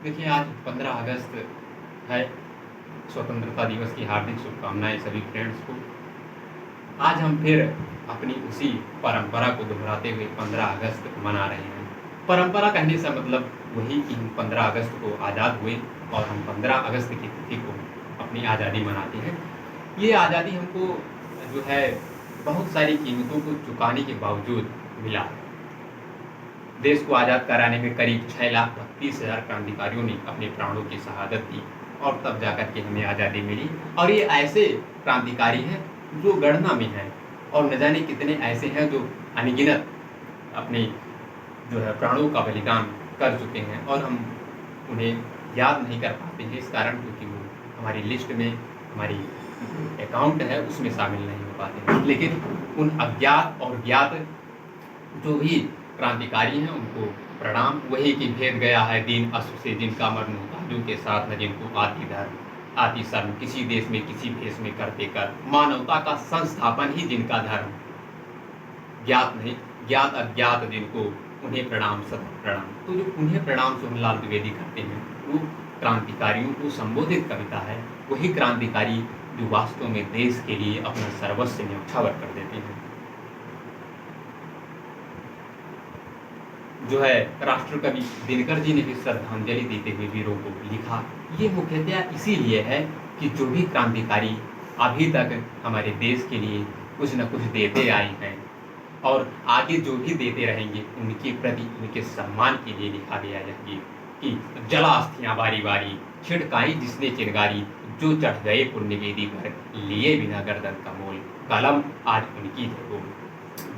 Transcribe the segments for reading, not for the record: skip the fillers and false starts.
देखिए, आज 15 अगस्त है। स्वतंत्रता दिवस की हार्दिक शुभकामनाएँ सभी फ्रेंड्स को। आज हम फिर अपनी उसी परंपरा को दोहराते हुए 15 अगस्त मना रहे हैं। परंपरा कहने से मतलब वही कि हम 15 अगस्त को आज़ाद हुए और हम 15 अगस्त की तिथि को अपनी आज़ादी मनाते हैं। ये आज़ादी हमको जो है बहुत सारी कीमतों को चुकाने के बावजूद मिला है। देश को आज़ाद कराने में करीब 6,32,000 क्रांतिकारियों ने अपने प्राणों की शहादत दी और तब जाकर के हमें आज़ादी मिली। और ये ऐसे क्रांतिकारी हैं जो गणना में हैं और न जाने कितने ऐसे हैं जो अनगिनत अपने जो है प्राणों का बलिदान कर चुके हैं और हम उन्हें याद नहीं कर पाते हैं इस कारण क्योंकि वो हमारी लिस्ट में हमारी अकाउंट है उसमें शामिल नहीं हो पाते हैं। लेकिन उन अज्ञात और ज्ञात जो भी क्रांतिकारी हैं उनको प्रणाम। वही कि भेद गया है दीन अश्व से जिनका मर्म ताजों के साथ न जिनको आती धर्म आती शर्म किसी देश में किसी भेष में करते कर मानवता का संस्थापन ही जिनका धर्म ज्ञात नहीं ज्ञात अज्ञात जिनको उन्हें प्रणाम सत प्रणाम। तो जो उन्हें प्रणाम सोहनलाल द्विवेदी करते हैं वो क्रांतिकारियों को संबोधित कविता है। वही क्रांतिकारी जो वास्तव में देश के लिए अपना सर्वस्व न्यौछावर कर देते हैं। जो है राष्ट्रकवि दिनकर जी ने भी श्रद्धांजलि देते हुए वीरों को लिखा। ये मुख्यतः इसीलिए है कि जो भी क्रांतिकारी अभी तक हमारे देश के लिए कुछ न कुछ देते आए हैं और आगे जो भी देते रहेंगे उनके प्रति उनके सम्मान के लिए लिखा गया है कि जला अस्थियां बारी बारी छिड़काई जिसने चिनगारी जो चढ़ गए पुण्य वेदी पर लिए बिना गर्दन का मोल कलम आज उनकी है वो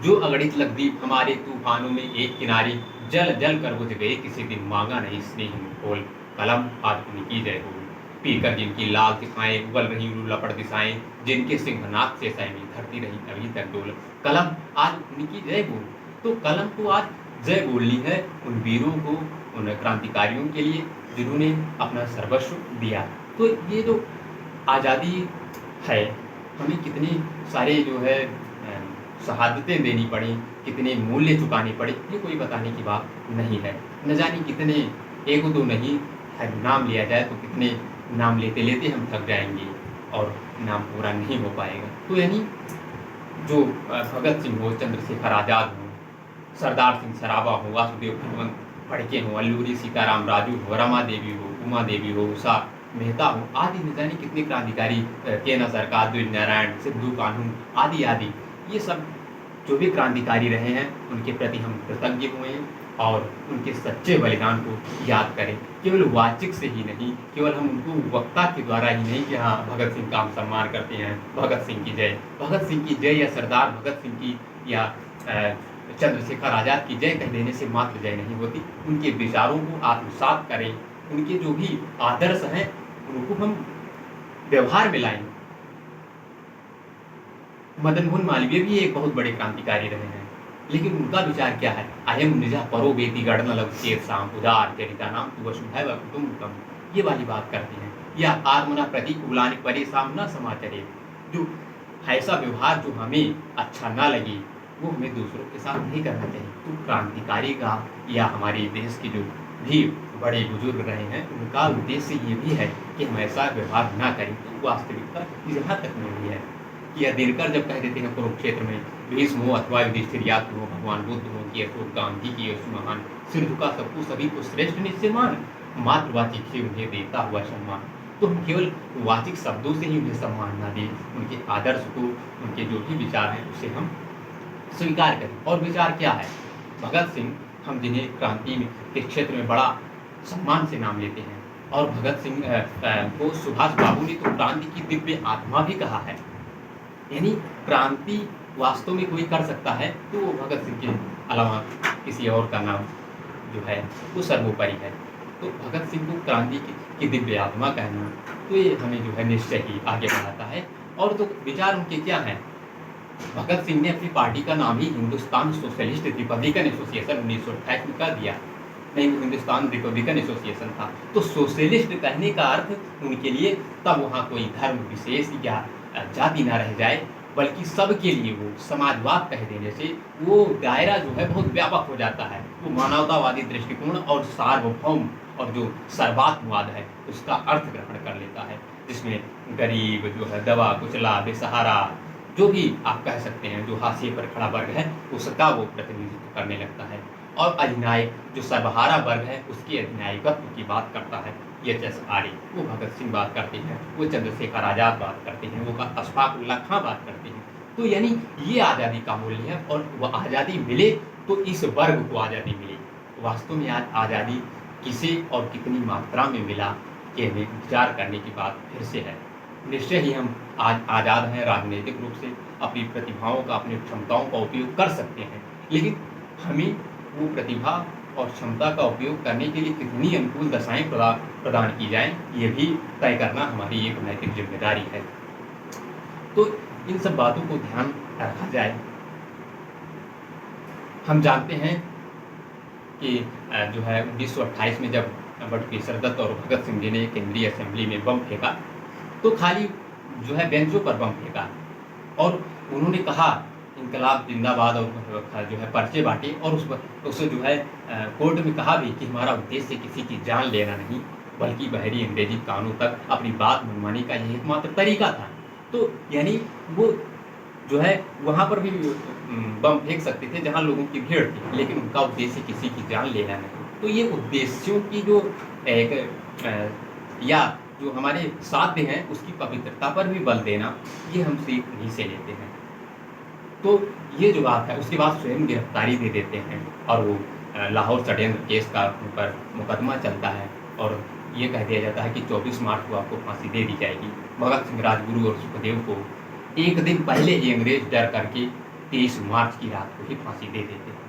जो अगणित लक्षद्वीप हमारे तूफानों में एक किनारी जल जल कर बुझ गए किसी दिन मांगा नहीं स्नेह खोल कलम आज उनकी जय हो। पीकर जिनकी लाल दिशाएं उगल रही लपट दिशाएं जिनके सिंहनाथ से सैमी धरती रही अभी तक डोल कलम आज उनकी जय बोल। तो कलम को आज जय बोलनी है उन वीरों को उन क्रांतिकारियों के लिए जिन्होंने अपना सर्वस्व दिया। तो ये जो आज़ादी है हमें कितने सारे जो है शहादतें देनी पड़ी कितने मूल्य चुकाने पड़े ये कोई बताने की बात नहीं है। न जाने कितने एक दो नहीं है नाम लिया जाए तो कितने नाम लेते लेते हम थक जाएंगे और नाम पूरा नहीं हो पाएगा। तो यानी जो भगत सिंह हो चंद्रशेखर आज़ाद हो सरदार सिंह सराबा हो वासुदेव भगवंत फड़के हो अल्लूरी सीताराम राजू हो रमा देवी हो उमा देवी हो उषा मेहता हो आदि न जाने कितने क्रांतिकारी केना सरकार द्विज नारायण सिद्धू कानून आदि आदि ये सब जो भी क्रांतिकारी रहे हैं उनके प्रति हम कृतज्ञ हुए हैं और उनके सच्चे बलिदान को याद करें। केवल वाचिक से ही नहीं केवल हम उनको वक्ता के द्वारा ही नहीं कि हाँ भगत सिंह का हम सम्मान करते हैं भगत सिंह की जय या सरदार भगत सिंह की या चंद्रशेखर आज़ाद की जय कह देने से मात्र जय नहीं होती। उनके विचारों को आत्मसात करें उनके जो भी आदर्श हैं उनको हम व्यवहार में लाएं। मदन मोहन मालवीय भी एक बहुत बड़े क्रांतिकारी रहे हैं लेकिन उनका विचार क्या है अयम निजा परो बेटी गढ़न लग शेर शाम उदार चरिता नाम तु वसुधैव कुटुम्बकम ये वाली बात करते हैं। या आत्मना प्रति उलानि परेशान न समाचरे जो ऐसा व्यवहार जो हमें अच्छा ना लगे वो हमें दूसरों के साथ नहीं करना चाहिए। तो क्रांतिकारी का या हमारे देश के जो भी बड़े बुजुर्ग रहे हैं उनका उद्देश्य ये भी है कि हम ऐसा व्यवहार ना करें। तो वास्तविकता यहाँ तक में भी है कि यह दिनकर जब कह देते हैं कुरुक्षेत्र में भीष्म हो अथवा युधिष्ठिर या हो भगवान बुद्ध हो कि अशोक गांधी की यश महान सिर झुका सबको सभी को श्रेष्ठ निश्चय मान मातृवाचिक से उन्हें देता हुआ सम्मान। तो हम केवल वाचिक शब्दों से ही उन्हें सम्मान ना दें उनके आदर्श को उनके जो भी विचार हैं उसे हम स्वीकार करें। और विचार क्या है भगत सिंह हम जिन्हें क्रांति के क्षेत्र में बड़ा सम्मान से नाम लेते हैं और भगत सिंह को सुभाष बाबू ने तो क्रांति की दिव्य आत्मा भी कहा है। यानी क्रांति वास्तव में कोई कर सकता है तो वो भगत सिंह के अलावा किसी और का नाम जो है वो सर्वोपरि है। तो भगत सिंह को क्रांति की दिव्य आत्मा कहना तो ये हमें जो है निश्चय ही आगे बढ़ाता है। और तो विचार उनके क्या हैं भगत सिंह ने अपनी पार्टी का नाम ही हिंदुस्तान सोशलिस्ट रिपब्लिकन एसोसिएशन 1928 में कर दिया नहीं हिंदुस्तान रिपब्लिकन एसोसिएशन था। तो सोशलिस्ट कहने का अर्थ उनके लिए तब वहाँ कोई धर्म विशेष या जाति ना रह जाए बल्कि सबके लिए वो समाजवाद कह देने से वो दायरा जो है बहुत व्यापक हो जाता है। वो मानवतावादी दृष्टिकोण और सार्वभौम और जो सर्वात्मवाद है उसका अर्थ ग्रहण कर लेता है, जिसमें गरीब जो है, दबा कुचला, बेसहारा, जो भी आप कह सकते हैं, जो हाशिए पर खड़ा वर्ग है उसका वो प्रतिनिधित्व करने लगता है। और अधिनायक जो सर्वहारा वर्ग है उसके अधिनायकत्व की बात करता है। एच.एस. आर्य वो भगत सिंह बात करते हैं, वो चंद्रशेखर आज़ाद बात करते हैं, वो अशफाक उल्लाह खां बात करते हैं। तो यानी ये आज़ादी का मूल्य है, और वह आज़ादी मिले तो इस वर्ग को आज़ादी मिले। वास्तव में आज आज़ादी किसे और कितनी मात्रा में मिला ये हमें विचार करने की बात फिर से है। निश्चय ही हम आज आज़ाद हैं, राजनीतिक रूप से अपनी प्रतिभाओं का, अपनी क्षमताओं का उपयोग कर सकते हैं, लेकिन हमें वो प्रतिभा और क्षमता का उपयोग करने के लिए कितनी अनुकूल दशाएं प्रदान की जाएं, ये भी तय करना हमारी एक नैतिक जिम्मेदारी है। तो इन सब बातों को ध्यान रखा जाए। हम जानते हैं कि जो है 1928 में जब बटुकेश्वर दत्त और भगत सिंह जी ने केंद्रीय असेंबली में बम फेंका, तो खाली जो है बेंचों पर बम फेंका, और उन्होंने कहा इनकलाब जिंदाबाद, और जो है पर्चे बांटे, और उस जो है कोर्ट में कहा भी कि हमारा उद्देश्य किसी की जान लेना नहीं, बल्कि बहरी अंग्रेजी कानून तक अपनी बात मनवाने का यही एकमात्र तरीका था। तो यानी वो जो है वहाँ पर भी बम फेंक सकते थे जहाँ लोगों की भीड़ थी, लेकिन उनका उद्देश्य किसी की जान लेना नहीं। तो ये उद्देश्यों की जो एक या जो हमारे साध्य हैं उसकी पवित्रता पर भी बल देना, ये हम सीख नहीं से लेते हैं। तो ये जो बात है, उसके बाद स्वयं गिरफ्तारी दे देते हैं, और वो लाहौर षड्यंत्र केस का उन पर मुकदमा चलता है, और ये कह दिया जाता है कि 24 मार्च को आपको फांसी दे दी जाएगी। भगत सिंह, राजगुरु और सुखदेव को एक दिन पहले ही अंग्रेज डर करके 23 मार्च की रात को ही फांसी दे देते हैं।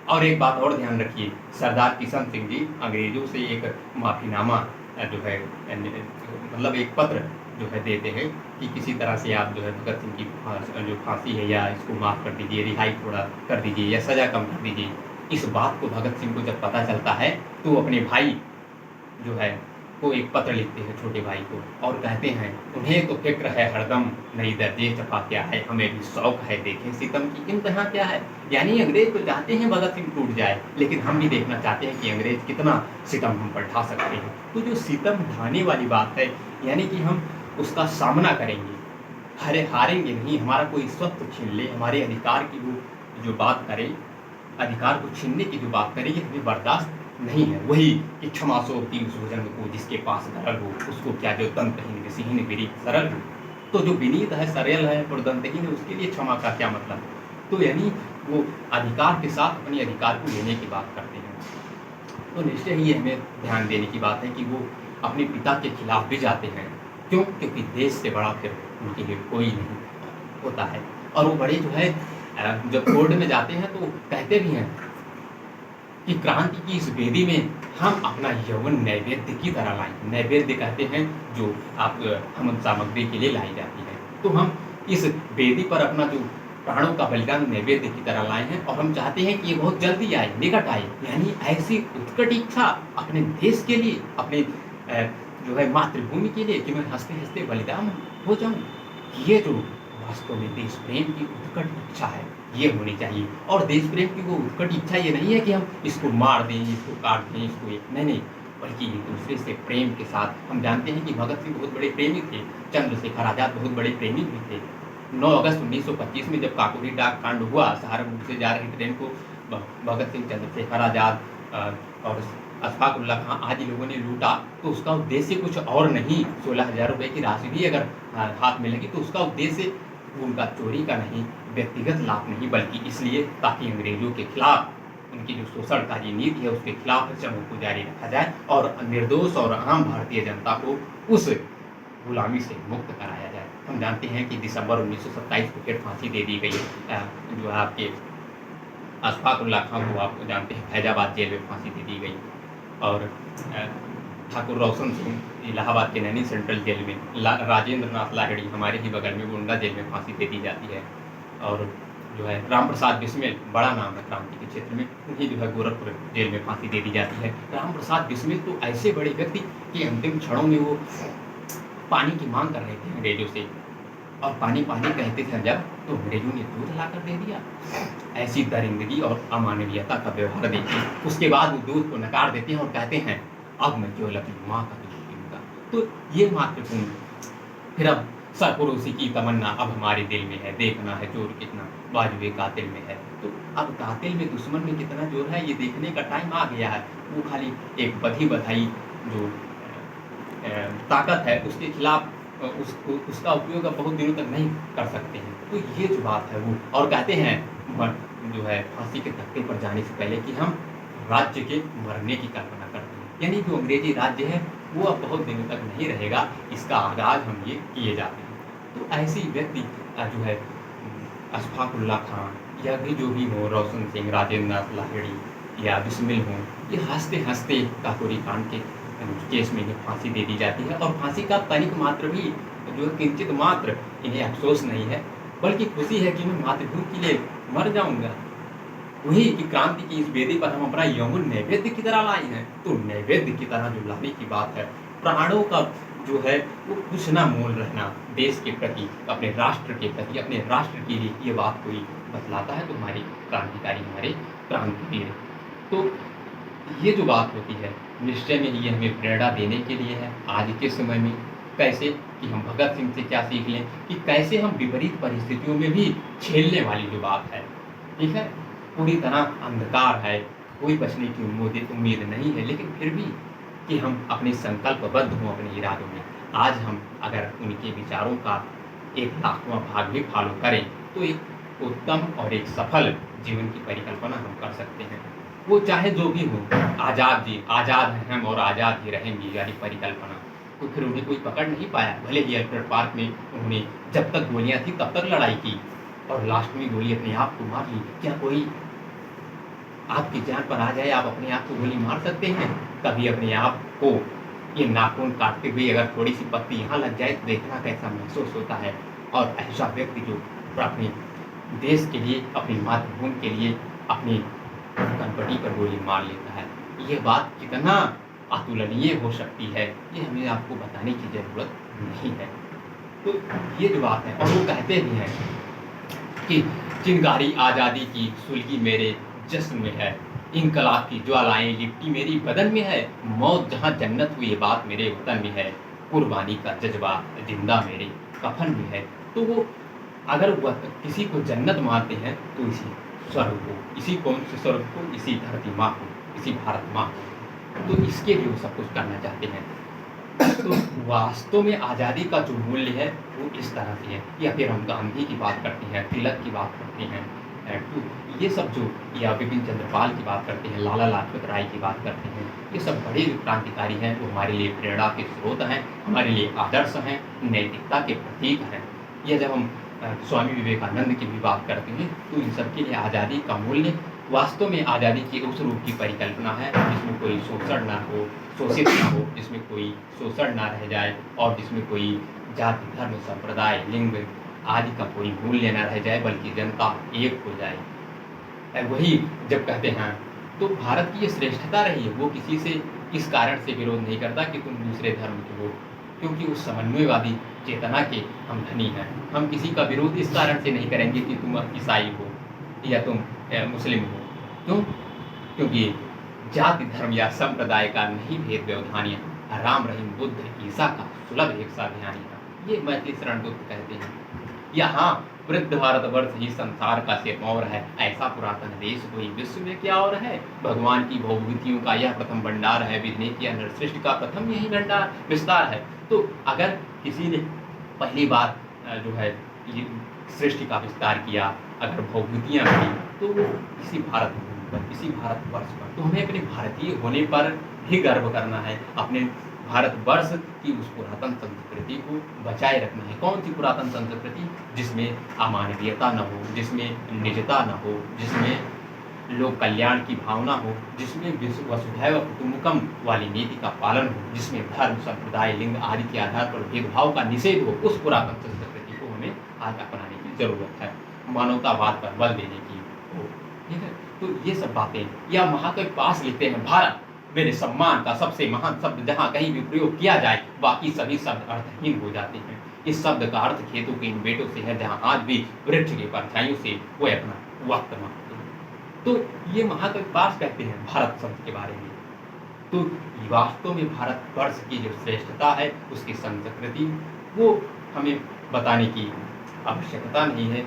और एक बात और ध्यान रखिए, सरदार किशन सिंह जी अंग्रेजों से एक माफ़ीनामा जो है, मतलब एक पत्र जो है देते हैं कि किसी तरह से आप जो है भगत सिंह की जो फांसी है या इसको माफ़ कर दीजिए, रिहाई थोड़ा कर दीजिए या सज़ा कम कर दीजिए। इस बात को भगत सिंह को जब पता चलता है तो वो अपने भाई जो है को एक पत्र लिखते हैं, छोटे भाई को, और कहते हैं उन्हें तो फिक्र है हरदम नई दर्जे चपा क्या है, हमें भी शौक है देखें सितम की इम्तिहां क्या है। यानी अंग्रेज तो चाहते हैं भगत सिंह टूट जाए, लेकिन हम भी देखना चाहते हैं कि अंग्रेज कितना सितम हम पर ढा सकते हैं। तो जो सितम ढाने वाली बात है, यानी कि हम उसका सामना करेंगे, हारेंगे नहीं, हमारा कोई स्वत्व छीन ले, हमारे अधिकार की वो जो बात करे, अधिकार को छीनने की जो बात करे, ये हमें बर्दाश्त नहीं है। वही कि क्षमा सोती उस भुजंग को जिसके पास धरल हो, उसको क्या जो दंतहीन ऋषिहीन विरीत सरल हो। तो जो विनीत है, सरल है और दंतहीन है, उसके लिए क्षमा का क्या मतलब। तो यानी वो अधिकार के साथ अपने अधिकार को लेने की बात करते हैं। तो निश्चय ही हमें ध्यान देने की बात है कि वो अपने पिता के खिलाफ भी जाते हैं। क्यों? क्योंकि देश से बड़ा फिर उनके लिए कोई नहीं होता है। और वो बड़े जो है जब कोर्ट में जाते हैं तो कहते भी हैं कि क्रांति की इस वेदी में हम अपना यौवन नैवेद्य की तरह लाएं। नैवेद्य कहते हैं जो आप हवन सामग्री के लिए लाई जाती है। तो हम इस वेदी पर अपना जो प्राणों का बलिदान नैवेद्य की तरह लाए हैं, और हम चाहते हैं कि ये बहुत जल्दी आए, निकट आए। यानी ऐसी उत्कट इच्छा अपने देश के लिए, अपने जो है मातृभूमि के लिए, कि मैं हंसते हंसते बलिदान हो जाऊँ। ये जो वास्तव में देश प्रेम की उत्कट इच्छा है, ये होनी चाहिए। और देश प्रेम की वो उत्कट इच्छा ये नहीं है कि हम इसको मार दें, इसको काट दें, इसको नहीं, बल्कि एक दूसरे से प्रेम के साथ। हम जानते हैं कि भगत सिंह बहुत बड़े प्रेमी थे, चंद्रशेखर आज़ाद बहुत बड़े प्रेमी भी थे। 9 अगस्त 1925 में जब काकोरी डाक कांड हुआ, सहारनपुर से जा रही ट्रेन को भगत सिंह, चंद्रशेखर आज़ाद और अशफाक उल्लाह खां आदि लोगों ने लूटा, तो उसका उद्देश्य कुछ और नहीं। 16,000 रुपये की राशि भी अगर हाथ में लगी तो उसका उद्देश्य उनका चोरी का नहीं, व्यक्तिगत लाभ नहीं, बल्कि इसलिए ताकि अंग्रेजों के खिलाफ उनकी जो शोषणकारी नीति है उसके खिलाफ जंग को जारी रखा जाए और निर्दोष और आम भारतीय जनता को उस गुलामी से मुक्त कराया जाए। हम जानते हैं कि दिसंबर 1927 को फिर फांसी दे दी गई, जो है आपके अशफाक उल्लाह खां को आप जानते हैं फैजाबाद जेल में फांसी दे दी गई, और ठाकुर रोशन सिंह इलाहाबाद के नैनी सेंट्रल जेल में, राजेंद्र नाथ लाहिड़ी हमारे ही बगल में गोंडा जेल में फांसी दे दी जाती है, और जो है राम प्रसाद बिस्मिल, बड़ा नाम है क्रांति के क्षेत्र में, उन्हें जो है गोरखपुर जेल में फांसी दे दी जाती है। राम प्रसाद बिस्मिल तो ऐसे बड़े व्यक्ति कि अंतिम क्षणों में वो पानी की मांग कर रहे थे अंग्रेजों से, और पानी पानी कहते थे जब, तो अंग्रेजों ने दूध ला कर दे दिया। ऐसी दरिंदगी और अमानवीयता का व्यवहार देखिए। उसके बाद वो दूध को नकार देते हैं और कहते हैं अब मैं केवल अपनी माँ का दूध पीऊँगा। तो ये महत्वपूर्ण। फिर अब सरफरोशी की तमन्ना अब हमारे दिल में है, देखना है चोर कितना बाजुए कातिल में है। तो अब कातिल में, दुश्मन में कितना जोर है, ये देखने का टाइम आ गया है। वो खाली एक बधी बधाई जो ताकत है उसके खिलाफ उसका उपयोग अब बहुत दिनों तक नहीं कर सकते हैं। तो ये जो बात है वो, और कहते हैं जो है फांसी के तख्ते पर जाने से पहले कि हम राज्य के मरने की कल्पना करते हैं, यानी जो अंग्रेजी राज्य है वो अब बहुत दिनों तक नहीं रहेगा, इसका आगाज हम ये किए जाते हैं। तो ऐसी व्यक्ति जो है अशफाक उल्लाह खान या भी जो भी हो, रोशन सिंह, राजेंद्र नाथ लाहिड़ी या बिस्मिल हों, ये हंसते हंसते काकोरी कांड के केस में इन्हें फांसी दे दी जाती है। और फांसी का तनिक मात्र भी जो किंचित मात्र इन्हें अफसोस नहीं है, बल्कि खुशी है कि मैं मातृभूमि के लिए मर जाऊंगा। वही कि क्रांति की इस वेदी पर हम अपना यौवन नैवेद्य की तरह लाए हैं। तो नैवेद्य की तरह जो लाने की बात है, प्राणों का जो है वो कुछ ना मोल रहना देश के प्रति, अपने राष्ट्र के प्रति, अपने राष्ट्र के लिए, ये बात कोई बतलाता है तो हमारे क्रांतिकारी, हमारे क्रांतिवीर। तो ये जो बात होती है निश्चय में ये हमें प्रेरणा देने के लिए है आज के समय में। कैसे कि हम भगत सिंह से क्या सीख लें कि कैसे हम विपरीत परिस्थितियों में भी झेलने वाली जो बात है, ठीक है, पूरी तरह अंधकार है, कोई बचने की उम्मीद नहीं है, लेकिन फिर भी कि हम अपने संकल्पबद्ध हों अपने इरादों में। आज हम अगर उनके विचारों का 1,00,000वां भाग भी फॉलो करें तो एक उत्तम और एक सफल जीवन की परिकल्पना हम कर सकते हैं। वो चाहे जो भी हो, आज़ाद हैं हम और आज़ाद ही रहेंगे यानी परिकल्पना। तो फिर उन्हें कोई पकड़ नहीं पाया, भले ही अल्फ्रेड पार्क में उन्होंने जब तक गोलियां थी तब तक लड़ाई की और लास्ट में गोली अपने आप को मार ली। क्या कोई आपकी जान पर आ जाए, आप अपने आप को गोली मार सकते हैं? कभी अपने आप को ये नाखून काटते हुए अगर थोड़ी सी पत्ती यहाँ लग जाए तो देखना कैसा महसूस होता है। और ऐसा व्यक्ति जो अपने देश के लिए, अपनी मातृभूमि के लिए अपनी कनपटी पर गोली मार लेता है, ये बात कितना अतुलनीय हो सकती है, ये हमें आपको बताने की ज़रूरत नहीं है। तो ये जो बात है, और वो कहते भी हैं कि चिंगारी आज़ादी की सुलगी मेरे जिस्म में है, इनकलाब की ज्वालाएं लिपटी मेरी बदन में है, मौत जहाँ जन्नत हुई ये बात मेरे वतन में है, कुर्बानी का जज्बा जिंदा मेरे कफन में है। तो वो अगर वह किसी को जन्नत मानते हैं तो इसी स्वर्ग को, इसी कौन से स्वर्ग को, इसी धरती माँ को, इसी भारत माँ को, तो इसके लिए वो सब कुछ करना चाहते हैं। तो वास्तव में आज़ादी का जो मूल्य है वो इस तरह से है। या फिर हम गांधी की बात करते हैं, तिलक की बात करते हैं, तो ये सब जो, या विपिन चंद्रपाल की बात करते हैं, लाला लाजपत राय की बात करते हैं, ये सब बड़े जो क्रांतिकारी हैं वो हमारे लिए प्रेरणा के स्रोत हैं, हमारे लिए आदर्श हैं, नैतिकता के प्रतीक हैं। यह जब हम स्वामी विवेकानंद की भी बात करते हैं तो इन सब के लिए आज़ादी का मूल्य वास्तव में आज़ादी की उस रूप की परिकल्पना है जिसमें कोई शोषण ना हो, शोषित ना हो, जिसमें कोई शोषण ना रह जाए और जिसमें कोई जाति, धर्म, संप्रदाय, लिंग आदि का कोई मूल्य ना रह जाए, बल्कि जनता एक हो जाए। वही जब कहते हैं तो भारत की ये श्रेष्ठता रही है, वो किसी से इस कारण से विरोध नहीं करता कि तुम दूसरे धर्म के हो, क्योंकि उस समन्वयवादी चेतना के हम धनी हैं। हम किसी का विरोध इस कारण से नहीं करेंगे कि तुम ईसाई हो या तुम मुस्लिम हो। क्यों? क्योंकि जाति, धर्म या संप्रदाय का नहीं भेद व्यवधान है, राम, रहीम, बुद्ध, ईसा का सुलभ एक सा ध्यान है। ये मैथिली शरण गुप्त कहते हैं। यहाँ वृद्ध भारतवर्ष ही संसार का सिरमौर है, ऐसा पुरातन देश कोई विश्व में क्या और है। भगवान की भोगविधियों का यह प्रथम भंडार है, विधि किया नरसृष्टि का प्रथम यही भंडार विस्तार है। तो अगर किसी ने पहली बार जो है ये सृष्टि का विस्तार किया, अगर भोगविधियाँ की, तो वो इसी भारत पर, इसी भारतवर्ष पर। तो हमें अपने भारतीय होने पर भी गर्व करना है, अपने भारतवर्ष की उस पुरातन संस्कृति को बचाए रखना है। कौन सी पुरातन संस्कृति? जिसमें अमानवीयता न हो, जिसमें निजता न हो, जिसमें लोक कल्याण की भावना हो, जिसमें वसुधैव कुटुम्बकम वाली नीति का पालन हो, जिसमें धर्म, संप्रदाय, लिंग आदि के आधार पर भेदभाव का निषेध हो, उस पुरातन संस्कृति को हमें आज अपनाने की जरूरत है, मानवतावाद पर बल देने की हो। ठीक है, तो ये सब बातें, या महाकवि पास लिखते हैं, भारत मेरे सम्मान का सबसे महान शब्द, जहाँ कहीं भी प्रयोग किया जाए बाकी सभी शब्द अर्थहीन हो जाते हैं। इस शब्द का अर्थ खेतों के इन बेटों से है, जहाँ आज भी वृक्ष की परछाइयों से वो अपना वक्त मांगते हैं। तो ये महाकवि पास कहते हैं भारत शब्द के बारे में। तो वास्तव में भारतवर्ष की जो श्रेष्ठता है, उसकी संस्कृति, वो हमें बताने की आवश्यकता नहीं है।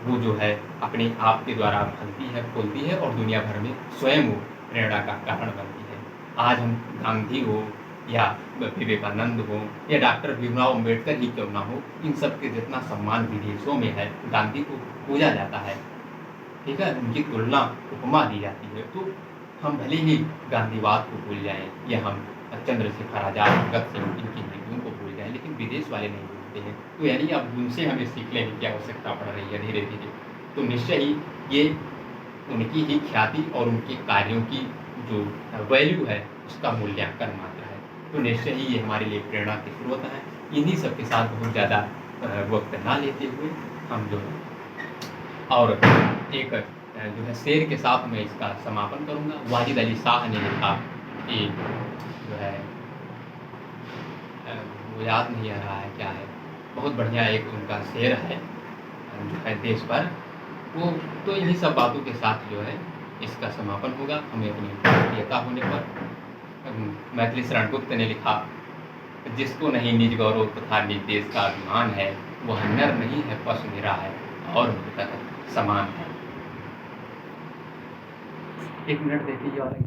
वो जो है अपने आप के द्वारा फलती है, फूलती है और दुनिया भर में स्वयं वो प्रेरणा का कारण बनती है। आज हम गांधी हो या विवेकानंद हो या डॉक्टर भीमराव अम्बेडकर ही क्यों ना हो, इन सब के जितना सम्मान विदेशों में है, गांधी को पूजा जाता है, ठीक है, उनकी तुलना, उपमा दी जाती है। तो हम भले ही गांधीवाद को भूल जाएं या हम चंद्रशेखर आजाद, भगत सिंह, इनकी नीतियों को भूल जाएं, लेकिन विदेश वाले नहीं भूलते हैं। तो यानी अब उनसे हमें सीखने की आवश्यकता पड़ रही है धीरे धीरे। तो निश्चय ही ये उनकी ही ख्याति और उनके कार्यों की जो वैल्यू है, उसका मूल्यांकन मात्र है। तो निश्चय ही ये हमारे लिए प्रेरणा के स्रोत हैं। इन्हीं सब के साथ बहुत ज़्यादा वक्त ना लेते हुए हम जो और एक जो है शेर के साथ मैं इसका समापन करूंगा। वाजिद अली शाह ने लिखा, ये जो है वो याद नहीं आ रहा है क्या है, बहुत बढ़िया एक उनका शेर है जो है देश पर वो। तो इन्हीं सब बातों के साथ जो है इसका समापन होगा। हमें अपनी भारतीयता होने पर मैथिली शरण गुप्त ने लिखा, जिसको नहीं निज गौरव तथा निज देश का अभिमान है, वह नर नहीं है, पशु निरा है और मृतक समान है। 1 मिनट देखिए और